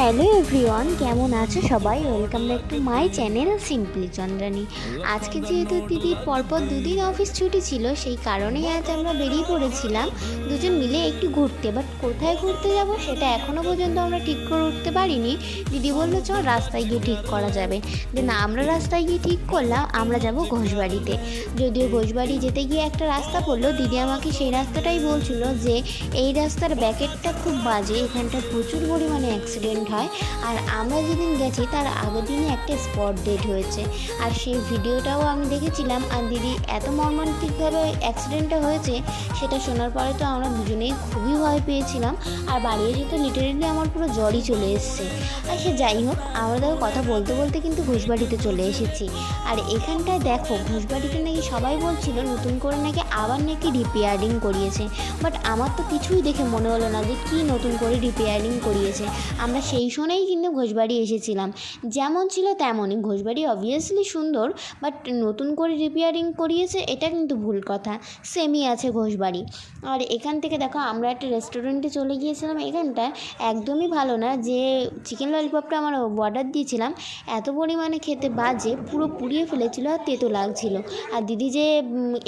Hello everyone, কেমন আছো সবাই? Welcome back to my channel simply Chandrani. আজকে যেহেতু দিদির পরপর দুদিন অফিস ছুটি ছিল, সেই কারণেই আজ আমরা বেরিয়ে পড়েছিলাম দুজন মিলে একটু ঘুরতে। বাট কোথায় ঘুরতে যাব সেটা এখনও পর্যন্ত আমরা ঠিক করে উঠতে পারিনি। দিদি বললো চল রাস্তায় গিয়ে ঠিক করা যাবে। দেন আমরা রাস্তায় গিয়ে ঠিক করলাম আমরা যাব ঘোষবাড়িতে। যদিও ঘোষবাড়ি যেতে গিয়ে একটা রাস্তা পড়লো, দিদি আমাকে সেই রাস্তাটাই বলছিল যে এই রাস্তার ব্যাকেটটা খুব বাজে, এখানটা প্রচুর পরিমাণে অ্যাক্সিডেন্ট হয়। আর আমরা যেদিন গেছি তার আগের দিনে একটা স্পট ডেট হয়েছে, আর সেই ভিডিওটাও আমি দেখেছিলাম। আর দিদি এত মর্মান্তিকভাবে অ্যাক্সিডেন্টটা হয়েছে সেটা শোনার পরে তো আমরা দুজনেই খুবই ভয় পেয়েছিলাম। আর বাড়ি এসে তো লিটারেলি আমার পুরো জ্বরই চলে এসছে। আর সে যাই হোক, আমরা দেখো কথা বলতে বলতে কিন্তু ঘোষবাড়িতে চলে এসেছি। আর এখানটায় দেখো ঘোষবাড়িতে নাকি সবাই বলছিল নতুন করে নাকি আবার নাকি রিপেয়ারিং করিয়েছে। বাট আমার তো কিছুই দেখে মনে হলো না যে কী নতুন করে রিপেয়ারিং করিয়েছে। আমরা সেই শুনেই কিন্তু ঘোষবাড়ি এসেছিলাম, যেমন ছিল তেমনই। ঘোষবাড়ি অবভিয়াসলি সুন্দর, বাট নতুন করে রিপেয়ারিং করিয়েছে এটা কিন্তু ভুল কথা। সেমই আছে ঘোষবাড়ি। আর এখান থেকে দেখো আমরা একটা রেস্টুরেন্টে চলে গিয়েছিলাম। এখানটা একদমই ভালো না। যে চিকেন ললিপপটা আমরা অর্ডার দিয়েছিলাম এত পরিমাণে খেতে বাজে, পুরো পুড়িয়ে ফেলেছিল আর তেতো লাগছিল। আর দিদি যে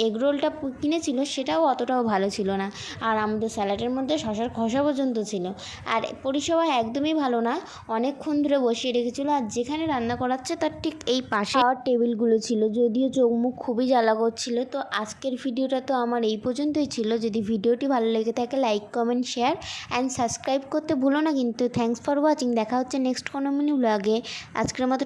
এগরোলটা কিনেছিল সেটাও অতটাও ভালো ছিল না। আর আমাদের স্যালাডের মধ্যে শশার খোসা পর্যন্ত ছিল। আর পরিষেবা একদমই ভালো না, অনেকক্ষণ ধরে বসিয়ে রেখেছিলো। আর যেখানে রান্না করাচ্ছে তার ঠিক এই পাশে খাওয়ার টেবিলগুলো ছিল, যদিও চোখ মুখ খুবই জ্বালা করছিল। তো আজকের ভিডিওটা তো আমার এই পর্যন্তই ছিল। যদি ভিডিওটি ভালো লেগে থাকে like comment share and subscribe করতে ভুলো না কিন্তু। Thanks for watching. দেখা হচ্ছে নেক্সট কোনো মিনি ব্লগে। আজকের মতো